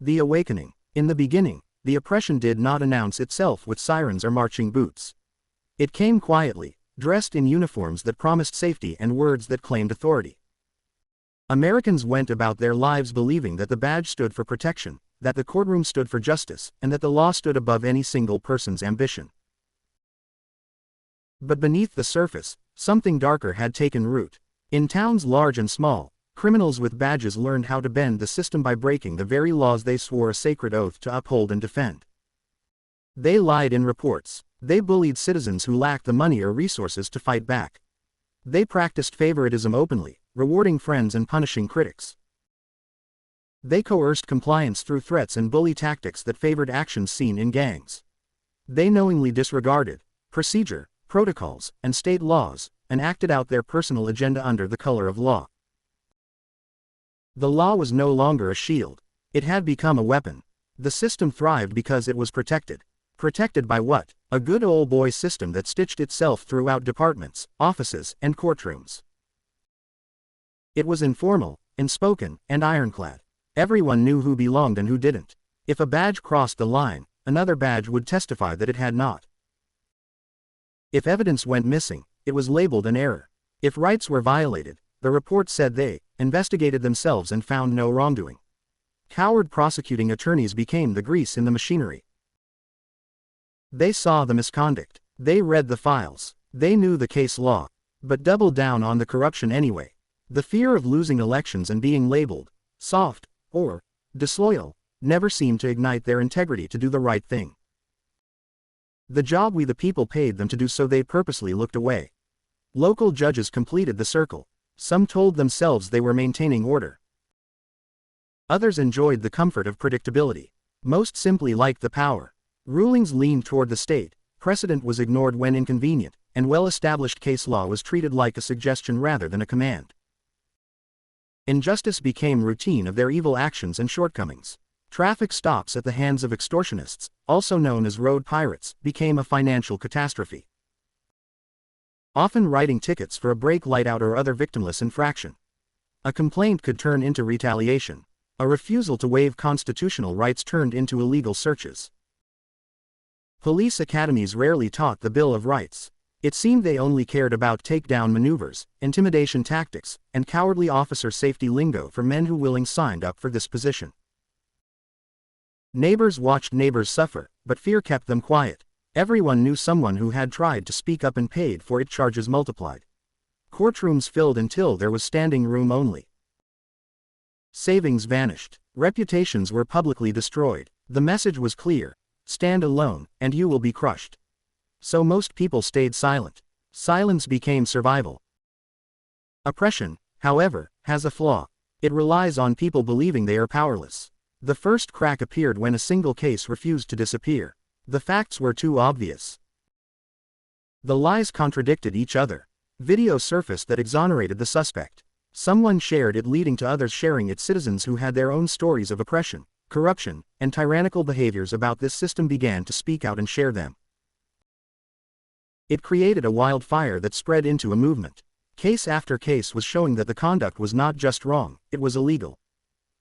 The awakening. In the beginning, the oppression did not announce itself with sirens or marching boots. It came quietly, dressed in uniforms that promised safety and words that claimed authority. Americans went about their lives believing that the badge stood for protection, that the courtroom stood for justice, and that the law stood above any single person's ambition. But beneath the surface, something darker had taken root. In towns large and small, criminals with badges learned how to bend the system by breaking the very laws they swore a sacred oath to uphold and defend. They lied in reports. They bullied citizens who lacked the money or resources to fight back. They practiced favoritism openly, rewarding friends and punishing critics. They coerced compliance through threats and bully tactics that favored actions seen in gangs. They knowingly disregarded procedure, protocols, and state laws, and acted out their personal agenda under the color of law. The law was no longer a shield. It had become a weapon. The system thrived because it was protected. Protected by what? A good old boy system that stitched itself throughout departments, offices, and courtrooms. It was informal, unspoken, and ironclad. Everyone knew who belonged and who didn't. If a badge crossed the line, another badge would testify that it had not. If evidence went missing, it was labeled an error. If rights were violated, the report said they investigated themselves and found no wrongdoing. Coward prosecuting attorneys became the grease in the machinery. They saw the misconduct. They read the files. They knew the case law. But doubled down on the corruption anyway. The fear of losing elections and being labeled soft or disloyal never seemed to ignite their integrity to do the right thing. The job we the people paid them to do, so they purposely looked away. Local judges completed the circle. Some told themselves they were maintaining order. Others enjoyed the comfort of predictability. Most simply liked the power. Rulings leaned toward the state, precedent was ignored when inconvenient, and well-established case law was treated like a suggestion rather than a command. Injustice became routine of their evil actions and shortcomings. Traffic stops at the hands of extortionists, also known as road pirates, became a financial catastrophe. Often writing tickets for a brake light out or other victimless infraction. A complaint could turn into retaliation. A refusal to waive constitutional rights turned into illegal searches. Police academies rarely taught the Bill of Rights. It seemed they only cared about takedown maneuvers, intimidation tactics, and cowardly officer safety lingo for men who willingly signed up for this position. Neighbors watched neighbors suffer, but fear kept them quiet. Everyone knew someone who had tried to speak up and paid for it. Charges multiplied. Courtrooms filled until there was standing room only. Savings vanished. Reputations were publicly destroyed. The message was clear. Stand alone, and you will be crushed. So most people stayed silent. Silence became survival. Oppression, however, has a flaw. It relies on people believing they are powerless. The first crack appeared when a single case refused to disappear. The facts were too obvious. The lies contradicted each other. Video surfaced that exonerated the suspect. Someone shared it, leading to others sharing it. Citizens who had their own stories of oppression, corruption, and tyrannical behaviors about this system began to speak out and share them. It created a wildfire that spread into a movement. Case after case was showing that the conduct was not just wrong, it was illegal.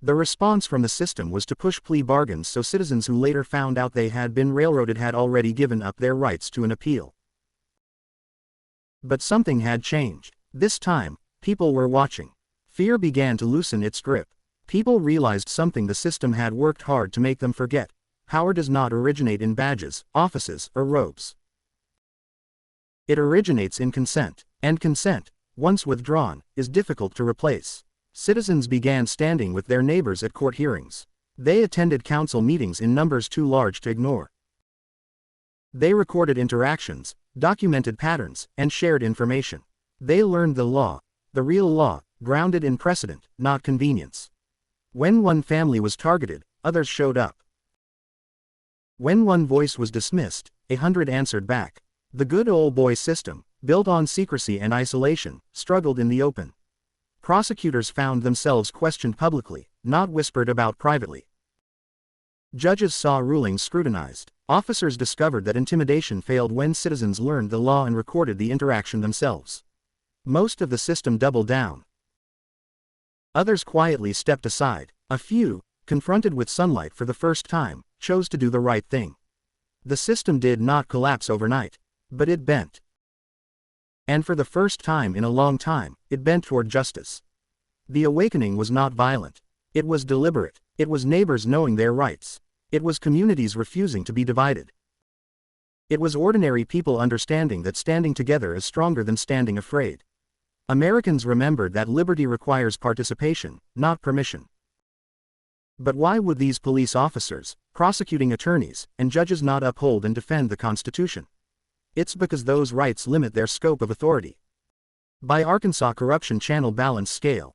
The response from the system was to push plea bargains, so citizens who later found out they had been railroaded had already given up their rights to an appeal. But something had changed. This time, people were watching. Fear began to loosen its grip. People realized something the system had worked hard to make them forget. Power does not originate in badges, offices, or robes. It originates in consent. And consent, once withdrawn, is difficult to replace. Citizens began standing with their neighbors at court hearings. They attended council meetings in numbers too large to ignore. They recorded interactions, documented patterns, and shared information. They learned the law, the real law, grounded in precedent, not convenience. When one family was targeted, others showed up. When one voice was dismissed, 100 answered back. The good old boy system, built on secrecy and isolation, struggled in the open. Prosecutors found themselves questioned publicly, not whispered about privately. Judges saw rulings scrutinized. Officers discovered that intimidation failed when citizens learned the law and recorded the interaction themselves. Most of the system doubled down. Others quietly stepped aside. A few, confronted with sunlight for the first time, chose to do the right thing. The system did not collapse overnight, but it bent. And for the first time in a long time, it bent toward justice. The awakening was not violent. It was deliberate. It was neighbors knowing their rights. It was communities refusing to be divided. It was ordinary people understanding that standing together is stronger than standing afraid. Americans remembered that liberty requires participation, not permission. But why would these police officers, prosecuting attorneys, and judges not uphold and defend the Constitution? It's because those rights limit their scope of authority. By Arkansas Corruption Channel Balance Scale.